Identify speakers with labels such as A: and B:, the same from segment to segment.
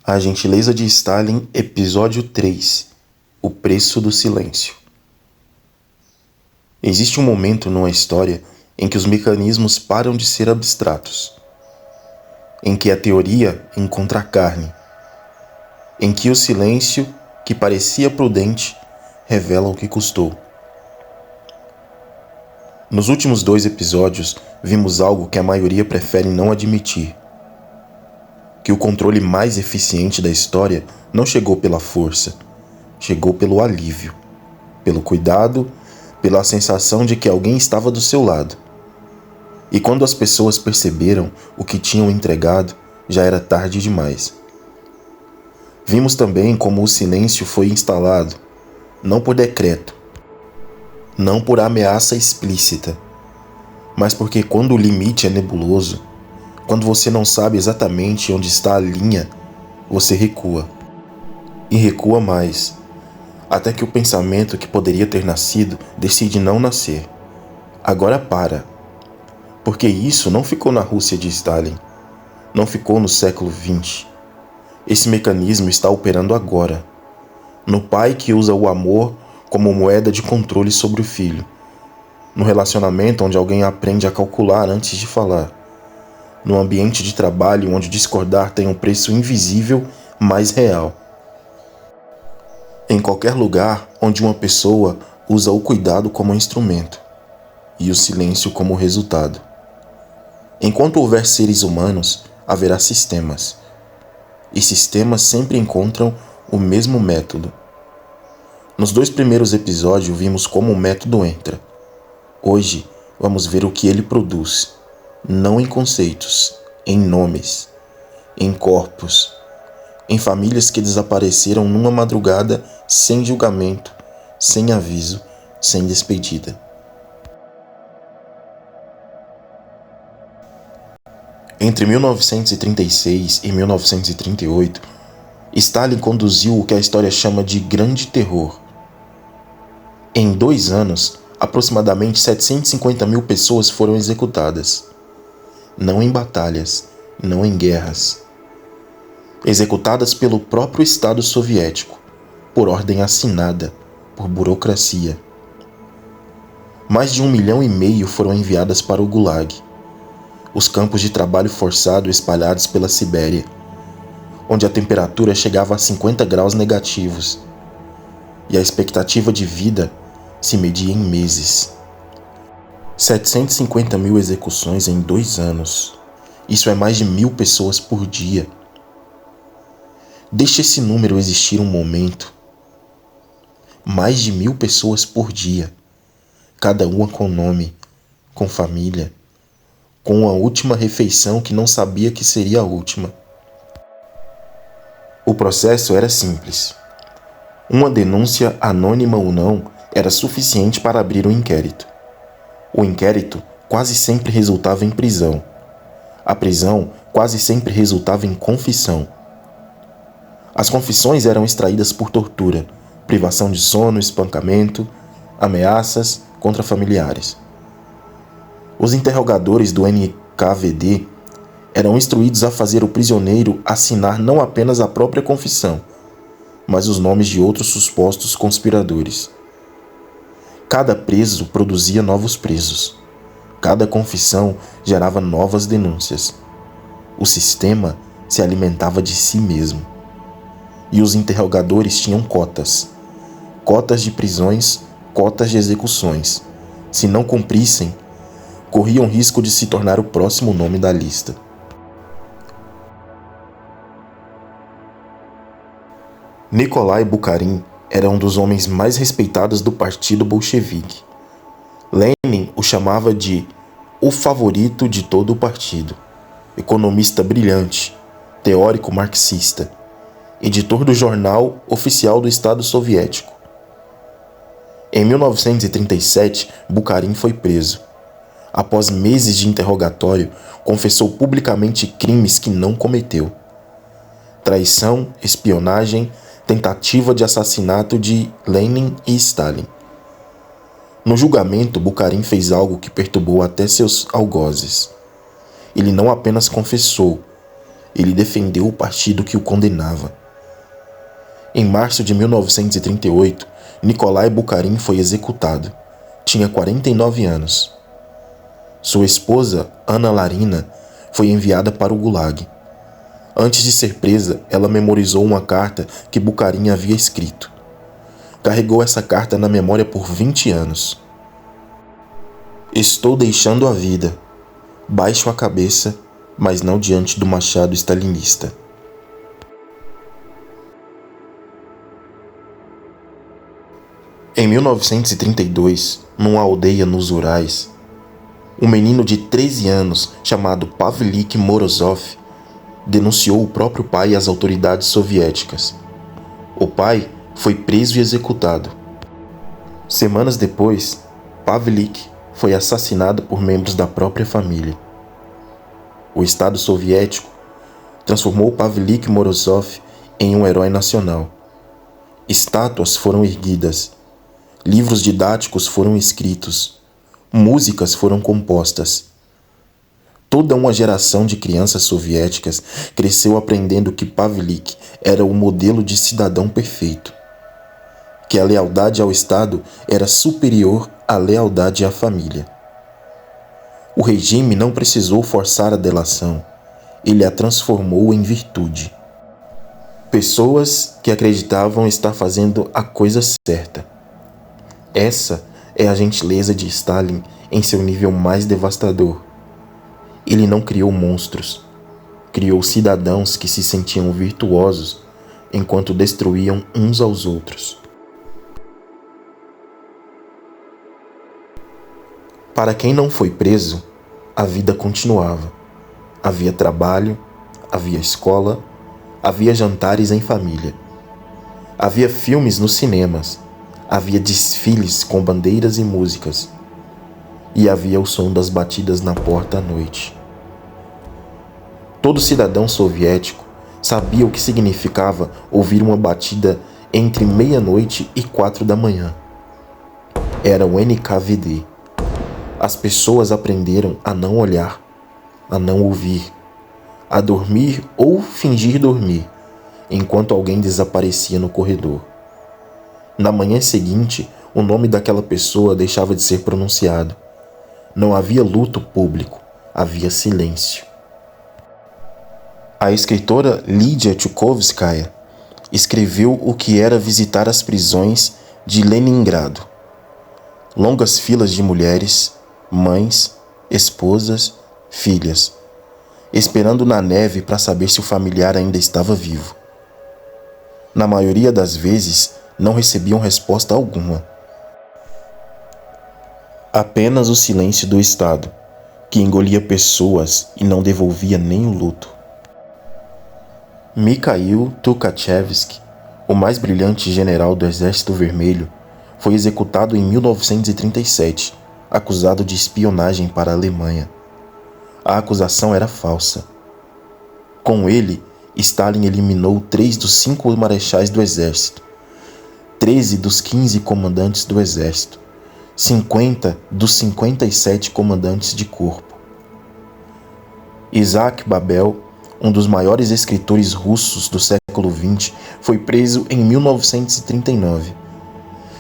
A: A Gentileza de Stalin, Episódio 3. O Preço do Silêncio. Existe um momento numa história em que os mecanismos param de ser abstratos, em que a teoria encontra a carne, em que o silêncio, que parecia prudente, revela o que custou. Nos últimos 2 episódios, vimos algo que a maioria prefere não admitir: que o controle mais eficiente da história não chegou pela força, chegou pelo alívio, pelo cuidado, pela sensação de que alguém estava do seu lado. E quando as pessoas perceberam o que tinham entregado, já era tarde demais. Vimos também como o silêncio foi instalado, não por decreto, não por ameaça explícita, mas porque quando o limite é nebuloso, quando você não sabe exatamente onde está a linha, você recua. E recua mais, até que o pensamento que poderia ter nascido decide não nascer. Agora para. Porque isso não ficou na Rússia de Stalin, não ficou no século XX. Esse mecanismo está operando agora, no pai que usa o amor como moeda de controle sobre o filho, no relacionamento onde alguém aprende a calcular antes de falar, no ambiente de trabalho onde discordar tem um preço invisível, mas real. Em qualquer lugar onde uma pessoa usa o cuidado como instrumento e o silêncio como resultado. Enquanto houver seres humanos, haverá sistemas. E sistemas sempre encontram o mesmo método. Nos 2 primeiros episódios vimos como o método entra. Hoje vamos ver o que ele produz, não em conceitos, em nomes, em corpos, em famílias que desapareceram numa madrugada sem julgamento, sem aviso, sem despedida. Entre 1936 e 1938, Stalin conduziu o que a história chama de Grande Terror. Em 2 anos, aproximadamente 750 mil pessoas foram executadas. Não em batalhas, não em guerras. Executadas pelo próprio Estado soviético, por ordem assinada, por burocracia. Mais de 1,5 milhão foram enviadas para o Gulag, os campos de trabalho forçado espalhados pela Sibéria, onde a temperatura chegava a 50 graus negativos e a expectativa de vida se media em meses. 750 mil execuções em 2 anos. Isso é mais de 1.000 pessoas por dia. Deixe esse número existir um momento. Mais de 1.000 pessoas por dia, cada uma com nome, com família, com uma última refeição que não sabia que seria a última. O processo era simples. Uma denúncia, anônima ou não, era suficiente para abrir um inquérito. O inquérito quase sempre resultava em prisão. A prisão quase sempre resultava em confissão. As confissões eram extraídas por tortura, privação de sono, espancamento, ameaças contra familiares. Os interrogadores do NKVD eram instruídos a fazer o prisioneiro assinar não apenas a própria confissão, mas os nomes de outros supostos conspiradores. Cada preso produzia novos presos. Cada confissão gerava novas denúncias. O sistema se alimentava de si mesmo. E os interrogadores tinham cotas. Cotas de prisões, cotas de execuções. Se não cumprissem, corriam risco de se tornar o próximo nome da lista. Nikolai Bukharin era um dos homens mais respeitados do partido bolchevique. Lenin o chamava de o favorito de todo o partido, economista brilhante, teórico marxista, editor do jornal oficial do Estado Soviético. Em 1937, Bukharin foi preso. Após meses de interrogatório, confessou publicamente crimes que não cometeu: traição, espionagem, tentativa de assassinato de Lenin e Stalin. No julgamento, Bukharin fez algo que perturbou até seus algozes. Ele não apenas confessou, ele defendeu o partido que o condenava. Em março de 1938, Nikolai Bukharin foi executado. Tinha 49 anos. Sua esposa, Anna Larina, foi enviada para o Gulag. Antes de ser presa, ela memorizou uma carta que Bukharin havia escrito. Carregou essa carta na memória por 20 anos. Estou deixando a vida. Baixo a cabeça, mas não diante do machado stalinista. Em 1932, numa aldeia nos Urais, um menino de 13 anos chamado Pavlik Morozov denunciou o próprio pai às autoridades soviéticas. O pai foi preso e executado. Semanas depois, Pavlik foi assassinado por membros da própria família. O Estado soviético transformou Pavlik Morozov em um herói nacional. Estátuas foram erguidas, livros didáticos foram escritos, músicas foram compostas. Toda uma geração de crianças soviéticas cresceu aprendendo que Pavlik era o modelo de cidadão perfeito, que a lealdade ao Estado era superior à lealdade à família. O regime não precisou forçar a delação, ele a transformou em virtude. Pessoas que acreditavam estar fazendo a coisa certa. Essa é a gentileza de Stalin em seu nível mais devastador. Ele não criou monstros, criou cidadãos que se sentiam virtuosos enquanto destruíam uns aos outros. Para quem não foi preso, a vida continuava. Havia trabalho, havia escola, havia jantares em família. Havia filmes nos cinemas, havia desfiles com bandeiras e músicas. E havia o som das batidas na porta à noite. Todo cidadão soviético sabia o que significava ouvir uma batida entre meia-noite e 4 da manhã. Era o NKVD. As pessoas aprenderam a não olhar, a não ouvir, a dormir ou fingir dormir, enquanto alguém desaparecia no corredor. Na manhã seguinte, o nome daquela pessoa deixava de ser pronunciado. Não havia luto público, havia silêncio. A escritora Lídia Tchukovskaya escreveu o que era visitar as prisões de Leningrado. Longas filas de mulheres, mães, esposas, filhas, esperando na neve para saber se o familiar ainda estava vivo. Na maioria das vezes, não recebiam resposta alguma. Apenas o silêncio do Estado, que engolia pessoas e não devolvia nem o luto. Mikhail Tukhachevsky, o mais brilhante general do Exército Vermelho, foi executado em 1937, acusado de espionagem para a Alemanha. A acusação era falsa. Com ele, Stalin eliminou 3 dos 5 marechais do exército, 13 dos 15 comandantes do exército, 50 dos 57 comandantes de corpo. Isaac Babel, um dos maiores escritores russos do século XX, foi preso em 1939.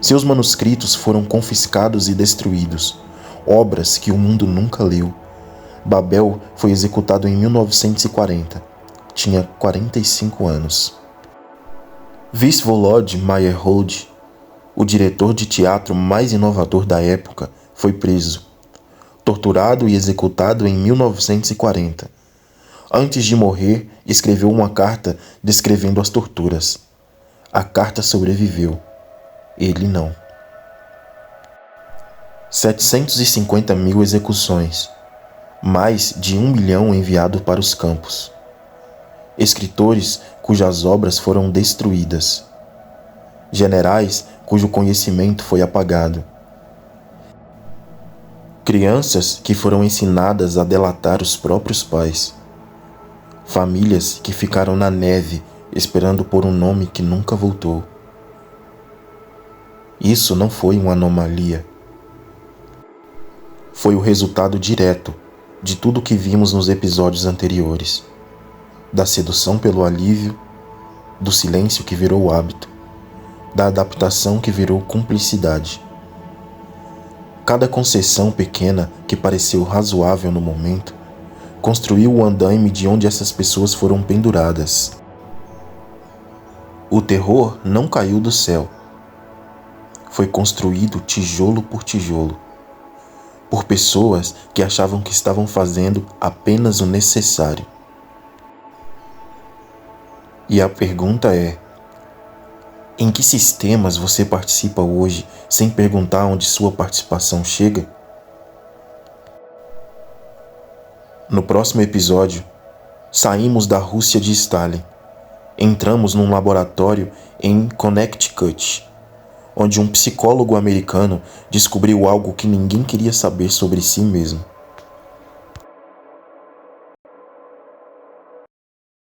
A: Seus manuscritos foram confiscados e destruídos, obras que o mundo nunca leu. Babel foi executado em 1940. Tinha 45 anos. Vsevolod Meyerhold, o diretor de teatro mais inovador da época, foi preso, torturado e executado em 1940. Antes de morrer, escreveu uma carta descrevendo as torturas. A carta sobreviveu. Ele não. 750 mil execuções. Mais de 1 milhão enviado para os campos. Escritores cujas obras foram destruídas. Generais cujo conhecimento foi apagado. Crianças que foram ensinadas a delatar os próprios pais. Famílias que ficaram na neve esperando por um nome que nunca voltou. Isso não foi uma anomalia. Foi o resultado direto de tudo que vimos nos episódios anteriores. da sedução pelo alívio, do silêncio que virou hábito, da adaptação que virou cumplicidade. Cada concessão pequena que pareceu razoável no momento construiu o andaime de onde essas pessoas foram penduradas. O terror não caiu do céu. Foi construído tijolo por tijolo, por pessoas que achavam que estavam fazendo apenas o necessário. E a pergunta é: em que sistemas você participa hoje sem perguntar onde sua participação chega? No próximo episódio, saímos da Rússia de Stalin. Entramos num laboratório em Connecticut, onde um psicólogo americano descobriu algo que ninguém queria saber sobre si mesmo.